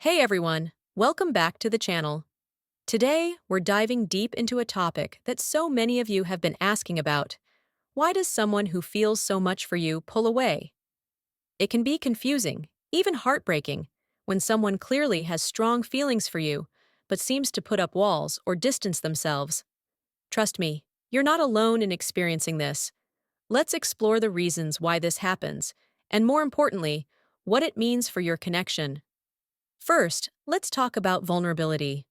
Hey everyone, welcome back to the channel. Today, we're diving deep into a topic that so many of you have been asking about. Why does someone who feels so much for you pull away? It can be confusing, even heartbreaking, when someone clearly has strong feelings for you, but seems to put up walls or distance themselves. Trust me, you're not alone in experiencing this. Let's explore the reasons why this happens, and more importantly, what it means for your connection. First, let's talk about vulnerability.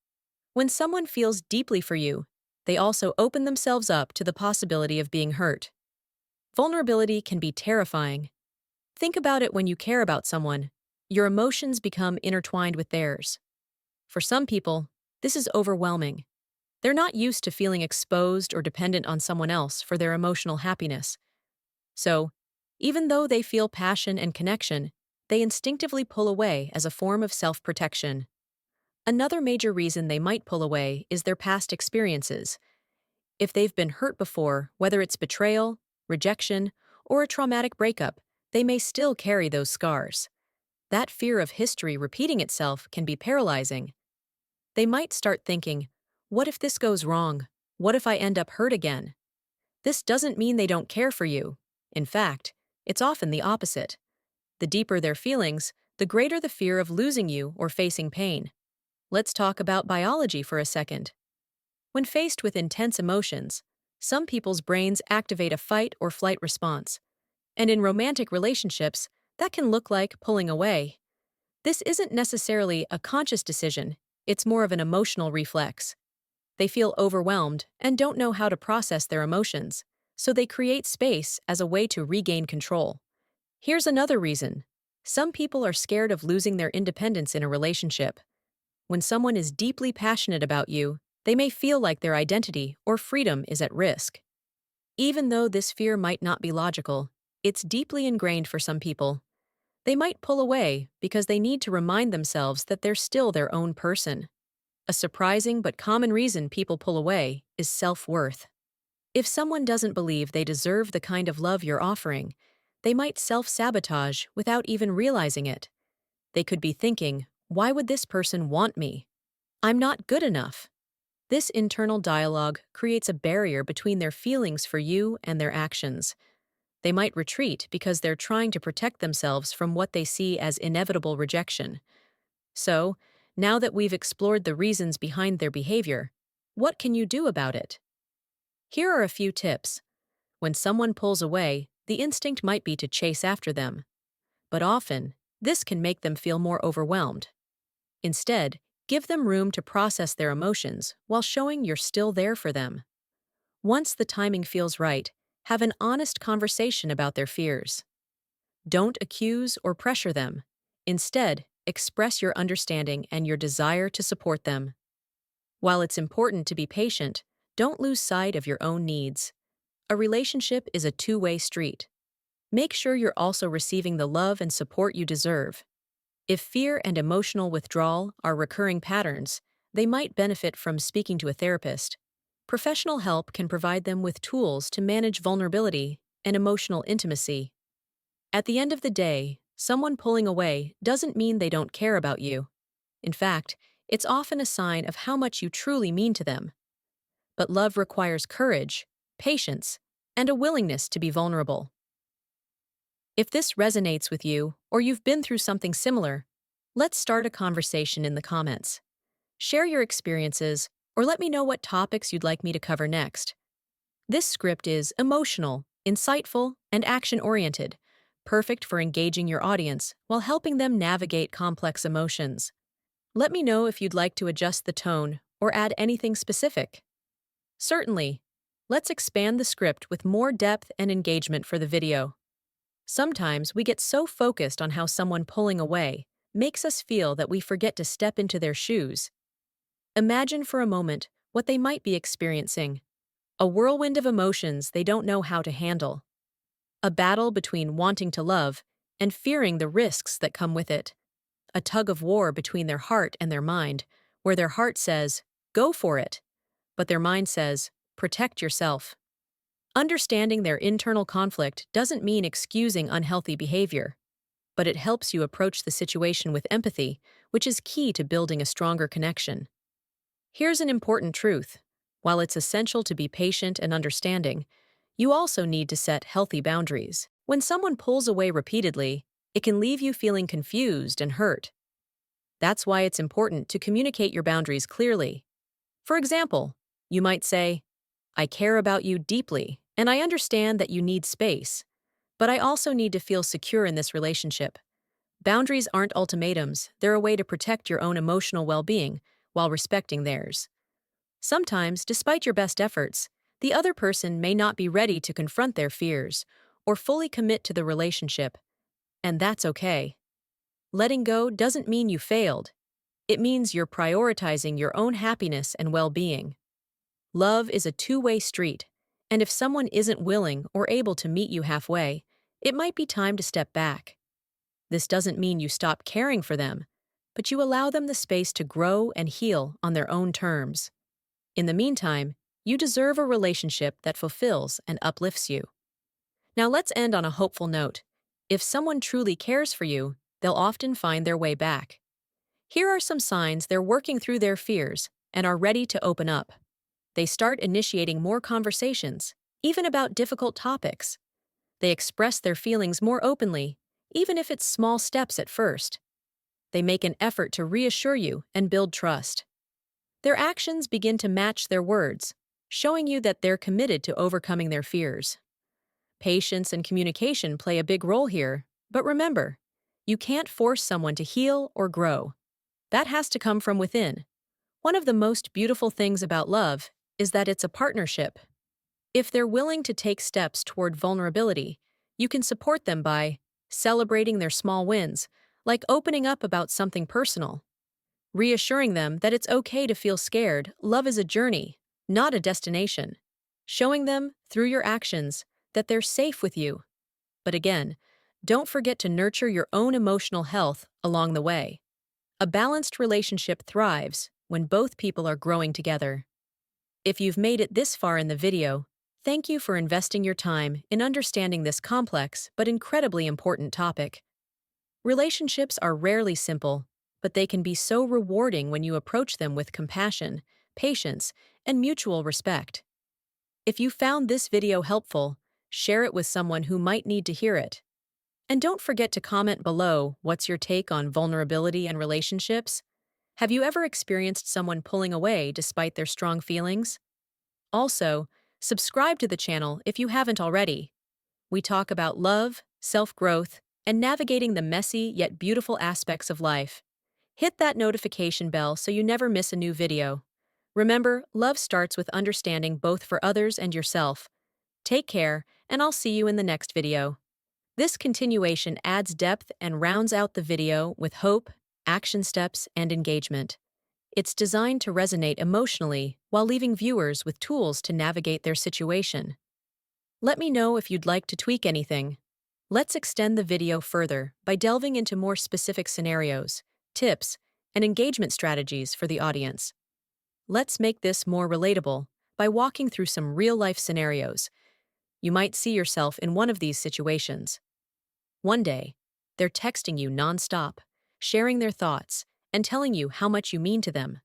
When someone feels deeply for you, they also open themselves up to the possibility of being hurt. Vulnerability can be terrifying. Think about it when you care about someone. Your emotions become intertwined with theirs. For some people, this is overwhelming. They're not used to feeling exposed or dependent on someone else for their emotional happiness. So, even though they feel passion and connection, they instinctively pull away as a form of self-protection. Another major reason they might pull away is their past experiences. If they've been hurt before, whether it's betrayal, rejection, or a traumatic breakup, they may still carry those scars. That fear of history repeating itself can be paralyzing. They might start thinking, what if this goes wrong? What if I end up hurt again? This doesn't mean they don't care for you. In fact, it's often the opposite. The deeper their feelings, the greater the fear of losing you or facing pain. Let's talk about biology for a second. When faced with intense emotions, some people's brains activate a fight or flight response. And in romantic relationships, that can look like pulling away. This isn't necessarily a conscious decision, it's more of an emotional reflex. They feel overwhelmed and don't know how to process their emotions, so they create space as a way to regain control. Here's another reason. Some people are scared of losing their independence in a relationship. When someone is deeply passionate about you, they may feel like their identity or freedom is at risk. Even though this fear might not be logical, it's deeply ingrained for some people. They might pull away because they need to remind themselves that they're still their own person. A surprising but common reason people pull away is self-worth. If someone doesn't believe they deserve the kind of love you're offering, they might self-sabotage without even realizing it. They could be thinking, why would this person want me? I'm not good enough. This internal dialogue creates a barrier between their feelings for you and their actions. They might retreat because they're trying to protect themselves from what they see as inevitable rejection. So, now that we've explored the reasons behind their behavior, what can you do about it? Here are a few tips. When someone pulls away, the instinct might be to chase after them. But often, this can make them feel more overwhelmed. Instead, give them room to process their emotions while showing you're still there for them. Once the timing feels right, have an honest conversation about their fears. Don't accuse or pressure them. Instead, express your understanding and your desire to support them. While it's important to be patient, don't lose sight of your own needs. A relationship is a two-way street. Make sure you're also receiving the love and support you deserve. If fear and emotional withdrawal are recurring patterns, they might benefit from speaking to a therapist. Professional help can provide them with tools to manage vulnerability and emotional intimacy. At the end of the day, someone pulling away doesn't mean they don't care about you. In fact, it's often a sign of how much you truly mean to them. But love requires courage, patience, and a willingness to be vulnerable. If this resonates with you, or you've been through something similar, let's start a conversation in the comments. Share your experiences, or let me know what topics you'd like me to cover next. This script is emotional, insightful, and action-oriented, perfect for engaging your audience while helping them navigate complex emotions. Let me know if you'd like to adjust the tone or add anything specific. Certainly. Let's expand the script with more depth and engagement for the video. Sometimes we get so focused on how someone pulling away makes us feel that we forget to step into their shoes. Imagine for a moment what they might be experiencing. A whirlwind of emotions they don't know how to handle. A battle between wanting to love and fearing the risks that come with it. A tug of war between their heart and their mind, where their heart says, go for it, but their mind says, protect yourself. Understanding their internal conflict doesn't mean excusing unhealthy behavior. but it helps you approach the situation with empathy, which is key to building a stronger connection. Here's an important truth. While it's essential to be patient and understanding, you also need to set healthy boundaries. When someone pulls away repeatedly, it can leave you feeling confused and hurt. That's why it's important to communicate your boundaries clearly. For example, you might say, "I care about you deeply, and I understand that you need space, but I also need to feel secure in this relationship." Boundaries aren't ultimatums, they're a way to protect your own emotional well-being while respecting theirs. Sometimes, despite your best efforts, the other person may not be ready to confront their fears or fully commit to the relationship, and that's okay. Letting go doesn't mean you failed. It means you're prioritizing your own happiness and well-being. Love is a two-way street, and if someone isn't willing or able to meet you halfway, it might be time to step back. This doesn't mean you stop caring for them, but you allow them the space to grow and heal on their own terms. In the meantime, you deserve a relationship that fulfills and uplifts you. Now let's end on a hopeful note. If someone truly cares for you, they'll often find their way back. Here are some signs they're working through their fears and are ready to open up. They start initiating more conversations, even about difficult topics. They express their feelings more openly, even if it's small steps at first. They make an effort to reassure you and build trust. Their actions begin to match their words, showing you that they're committed to overcoming their fears. Patience and communication play a big role here, but remember, you can't force someone to heal or grow. That has to come from within. One of the most beautiful things about love is that it's a partnership. If they're willing to take steps toward vulnerability, you can support them by celebrating their small wins, like opening up about something personal. Reassuring them that it's okay to feel scared, love is a journey, not a destination. Showing them, through your actions, that they're safe with you. But again, don't forget to nurture your own emotional health along the way. A balanced relationship thrives when both people are growing together. If you've made it this far in the video, thank you for investing your time in understanding this complex but incredibly important topic. Relationships are rarely simple, but they can be so rewarding when you approach them with compassion, patience, and mutual respect. If you found this video helpful, share it with someone who might need to hear it. And don't forget to comment below what's your take on vulnerability and relationships. Have you ever experienced someone pulling away despite their strong feelings? Also, subscribe to the channel if you haven't already. We talk about love, self-growth, and navigating the messy yet beautiful aspects of life. Hit that notification bell so you never miss a new video. Remember, love starts with understanding both for others and yourself. Take care, and I'll see you in the next video. This continuation adds depth and rounds out the video with hope, action steps, and engagement. It's designed to resonate emotionally while leaving viewers with tools to navigate their situation. Let me know if you'd like to tweak anything. Let's extend the video further by delving into more specific scenarios, tips, and engagement strategies for the audience. Let's make this more relatable by walking through some real-life scenarios. You might see yourself in one of these situations. One day, they're texting you nonstop, sharing their thoughts, and telling you how much you mean to them.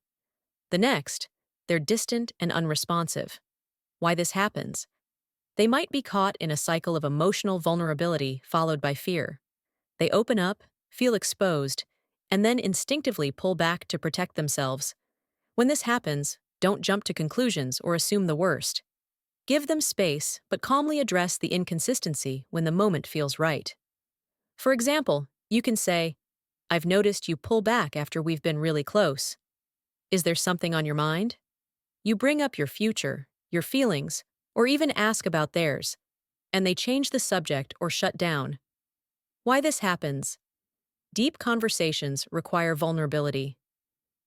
The next, they're distant and unresponsive. Why this happens? They might be caught in a cycle of emotional vulnerability followed by fear. They open up, feel exposed, and then instinctively pull back to protect themselves. When this happens, don't jump to conclusions or assume the worst. Give them space, but calmly address the inconsistency when the moment feels right. For example, you can say, "I've noticed you pull back after we've been really close. Is there something on your mind?" You bring up your future, your feelings, or even ask about theirs, and they change the subject or shut down. Why this happens? Deep conversations require vulnerability.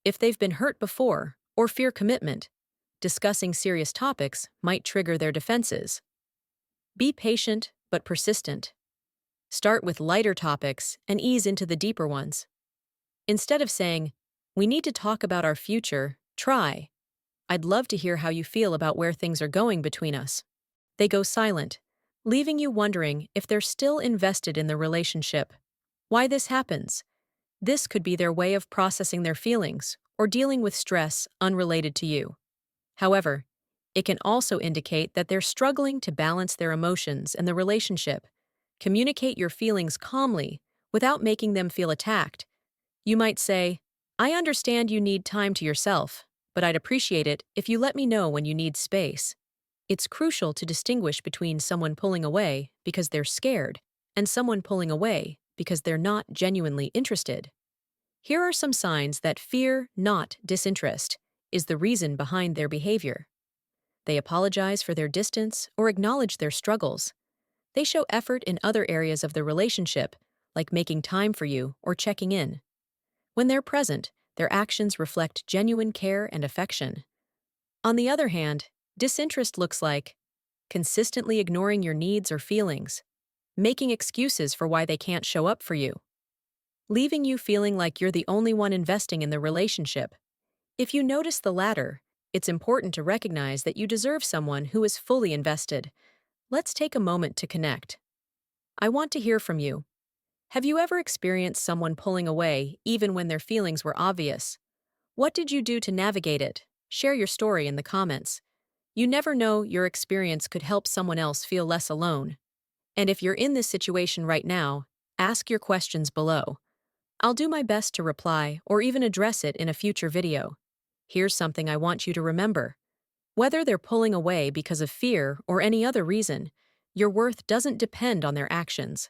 If they've been hurt before or fear commitment, discussing serious topics might trigger their defenses. Be patient but persistent. Start with lighter topics and ease into the deeper ones. Instead of saying, "We need to talk about our future," try, "I'd love to hear how you feel about where things are going between us." They go silent, leaving you wondering if they're still invested in the relationship. Why this happens? This could be their way of processing their feelings or dealing with stress unrelated to you. However, it can also indicate that they're struggling to balance their emotions and the relationship. Communicate your feelings calmly without making them feel attacked. You might say, I understand you need time to yourself, but I'd appreciate it if you let me know when you need space. It's crucial to distinguish between someone pulling away because they're scared and someone pulling away because they're not genuinely interested. Here are some signs that fear, not disinterest, is the reason behind their behavior. They apologize for their distance or acknowledge their struggles. They show effort in other areas of the relationship, like making time for you or checking in. When they're present, their actions reflect genuine care and affection. On the other hand, disinterest looks like consistently ignoring your needs or feelings, making excuses for why they can't show up for you, leaving you feeling like you're the only one investing in the relationship. If you notice the latter, it's important to recognize that you deserve someone who is fully invested. Let's take a moment to connect. I want to hear from you. Have you ever experienced someone pulling away even when their feelings were obvious? What did you do to navigate it? Share your story in the comments. You never know, your experience could help someone else feel less alone. And if you're in this situation right now, ask your questions below. I'll do my best to reply or even address it in a future video. Here's something I want you to remember. Whether they're pulling away because of fear or any other reason, your worth doesn't depend on their actions.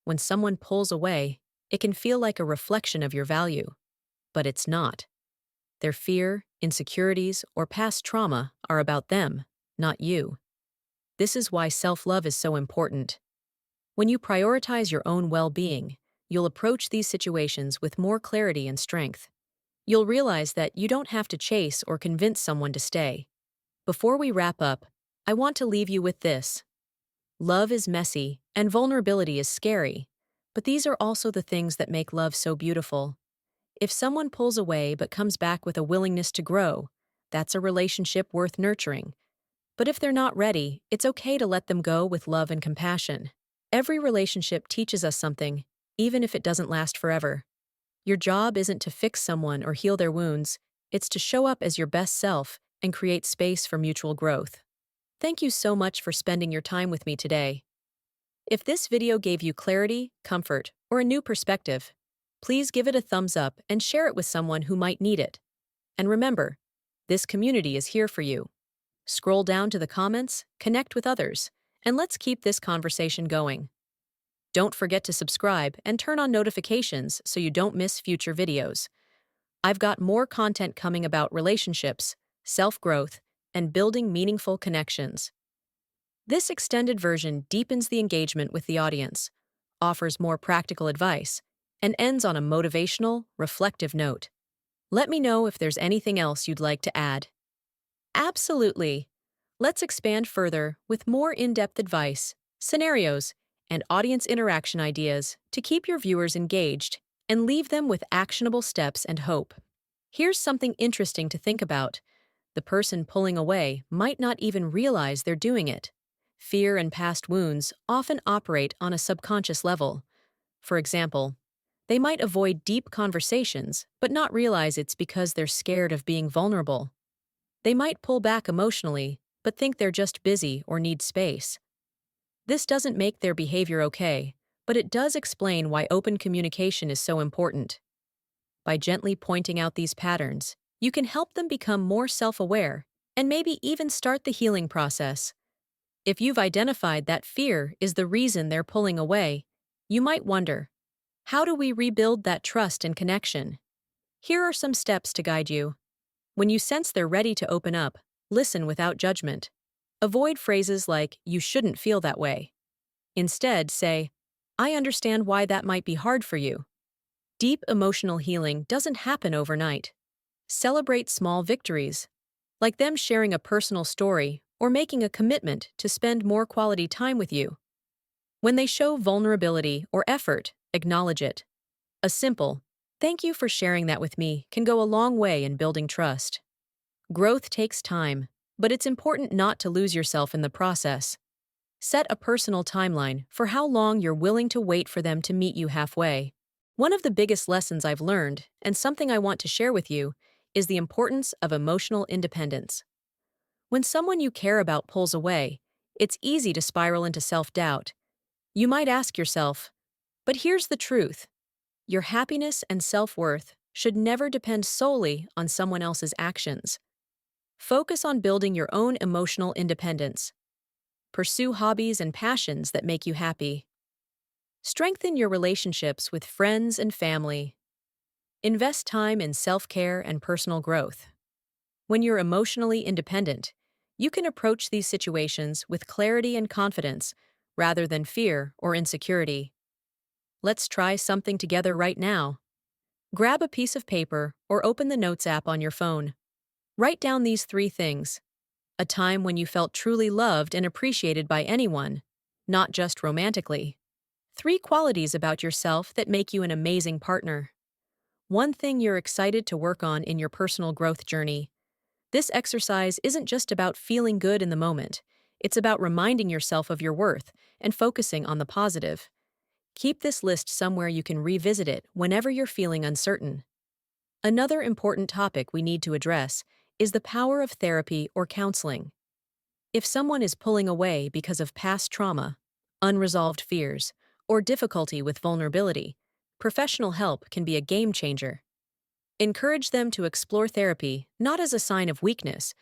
When someone pulls away, it can feel like a reflection of your value. But it's not. Their fear, insecurities, or past trauma are about them, not you. This is why self-love is so important. When you prioritize your own well-being, you'll approach these situations with more clarity and strength. You'll realize that you don't have to chase or convince someone to stay. Before we wrap up, I want to leave you with this. Love is messy, and vulnerability is scary, but these are also the things that make love so beautiful. If someone pulls away but comes back with a willingness to grow, that's a relationship worth nurturing. But if they're not ready, it's okay to let them go with love and compassion. Every relationship teaches us something, even if it doesn't last forever. Your job isn't to fix someone or heal their wounds, it's to show up as your best self and create space for mutual growth. Thank you so much for spending your time with me today. If this video gave you clarity, comfort, or a new perspective, please give it a thumbs up and share it with someone who might need it. And remember, this community is here for you. Scroll down to the comments, connect with others, and let's keep this conversation going. Don't forget to subscribe and turn on notifications so you don't miss future videos. I've got more content coming about relationships, self-growth, and building meaningful connections. This extended version deepens the engagement with the audience, offers more practical advice, and ends on a motivational, reflective note. Let me know if there's anything else you'd like to add. Absolutely. Let's expand further with more in-depth advice, scenarios, and audience interaction ideas to keep your viewers engaged and leave them with actionable steps and hope. Here's something interesting to think about. The person pulling away might not even realize they're doing it. Fear and past wounds often operate on a subconscious level. For example, they might avoid deep conversations but not realize it's because they're scared of being vulnerable. They might pull back emotionally but think they're just busy or need space. This doesn't make their behavior okay, but it does explain why open communication is so important. By gently pointing out these patterns, you can help them become more self-aware and maybe even start the healing process. If you've identified that fear is the reason they're pulling away, you might wonder, how do we rebuild that trust and connection? Here are some steps to guide you. When you sense they're ready to open up, listen without judgment. Avoid phrases like, "You shouldn't feel that way." Instead, say, "I understand why that might be hard for you." Deep emotional healing doesn't happen overnight. Celebrate small victories, like them sharing a personal story or making a commitment to spend more quality time with you. When they show vulnerability or effort, acknowledge it. A simple, "Thank you for sharing that with me," can go a long way in building trust. Growth takes time, but it's important not to lose yourself in the process. Set a personal timeline for how long you're willing to wait for them to meet you halfway. One of the biggest lessons I've learned, and something I want to share with you, is the importance of emotional independence. When someone you care about pulls away, it's easy to spiral into self-doubt. You might ask yourself, but here's the truth. Your happiness and self-worth should never depend solely on someone else's actions. Focus on building your own emotional independence. Pursue hobbies and passions that make you happy. Strengthen your relationships with friends and family. Invest time in self-care and personal growth. When you're emotionally independent, you can approach these situations with clarity and confidence rather than fear or insecurity. Let's try something together right now. Grab a piece of paper or open the Notes app on your phone. Write down these 3 things. A time when you felt truly loved and appreciated by anyone, not just romantically. 3 qualities about yourself that make you an amazing partner. 1 thing you're excited to work on in your personal growth journey. This exercise isn't just about feeling good in the moment. It's about reminding yourself of your worth and focusing on the positive. Keep this list somewhere you can revisit it whenever you're feeling uncertain. Another important topic we need to address is the power of therapy or counseling. If someone is pulling away because of past trauma, unresolved fears, or difficulty with vulnerability, professional help can be a game changer. Encourage them to explore therapy not as a sign of weakness,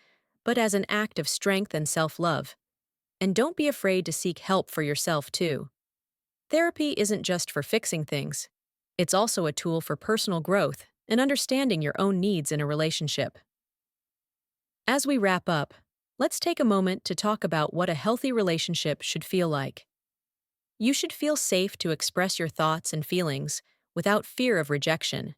but as an act of strength and self-love. And don't be afraid to seek help for yourself, too. Therapy isn't just for fixing things. It's also a tool for personal growth and understanding your own needs in a relationship. As we wrap up, let's take a moment to talk about what a healthy relationship should feel like. You should feel safe to express your thoughts and feelings without fear of rejection.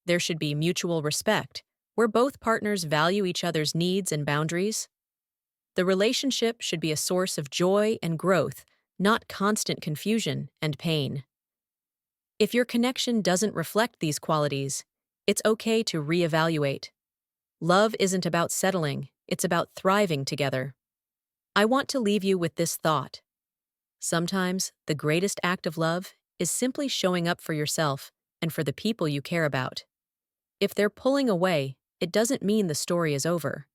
There should be mutual respect, where both partners value each other's needs and boundaries. The relationship should be a source of joy and growth, not constant confusion and pain. If your connection doesn't reflect these qualities, it's okay to reevaluate. Love isn't about settling, it's about thriving together. I want to leave you with this thought. Sometimes, the greatest act of love is simply showing up for yourself and for the people you care about. If they're pulling away, it doesn't mean the story is over.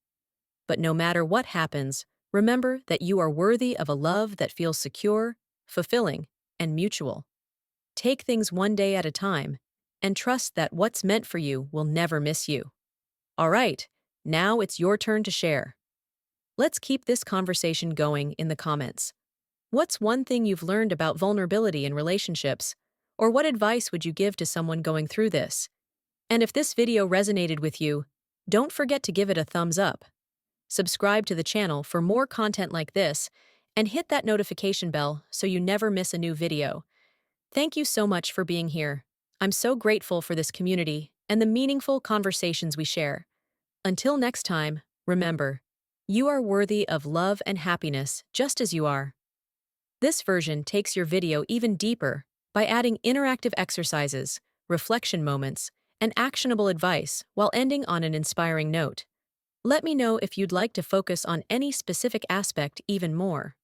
But no matter what happens, remember that you are worthy of a love that feels secure, fulfilling, and mutual. Take things one day at a time, and trust that what's meant for you will never miss you. All right, now it's your turn to share. Let's keep this conversation going in the comments. What's one thing you've learned about vulnerability in relationships? Or what advice would you give to someone going through this? And if this video resonated with you, don't forget to give it a thumbs up. Subscribe to the channel for more content like this, and hit that notification bell so you never miss a new video. Thank you so much for being here. I'm so grateful for this community and the meaningful conversations we share. Until next time, remember, you are worthy of love and happiness just as you are. This version takes your video even deeper by adding interactive exercises, reflection moments, and actionable advice while ending on an inspiring note. Let me know if you'd like to focus on any specific aspect even more.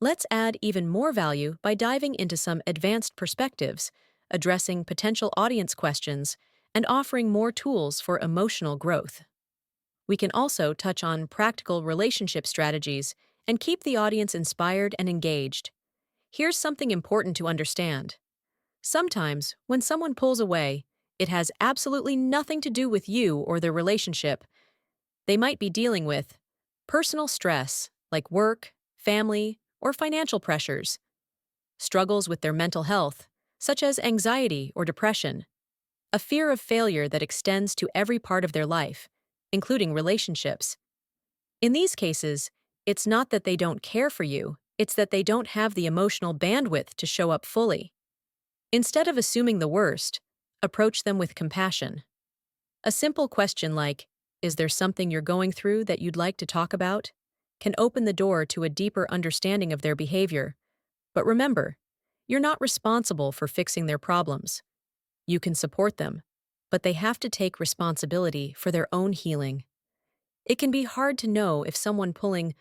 Let's add even more value by diving into some advanced perspectives, addressing potential audience questions, and offering more tools for emotional growth. We can also touch on practical relationship strategies and keep the audience inspired and engaged. Here's something important to understand. Sometimes, when someone pulls away, it has absolutely nothing to do with you or their relationship. They might be dealing with personal stress, like work, family, or financial pressures, struggles with their mental health, such as anxiety or depression, a fear of failure that extends to every part of their life, including relationships. In these cases, it's not that they don't care for you, it's that they don't have the emotional bandwidth to show up fully. Instead of assuming the worst, approach them with compassion. A simple question like, "Is there something you're going through that you'd like to talk about?" can open the door to a deeper understanding of their behavior. But remember, you're not responsible for fixing their problems. You can support them, but they have to take responsibility for their own healing. It can be hard to know if someone pulling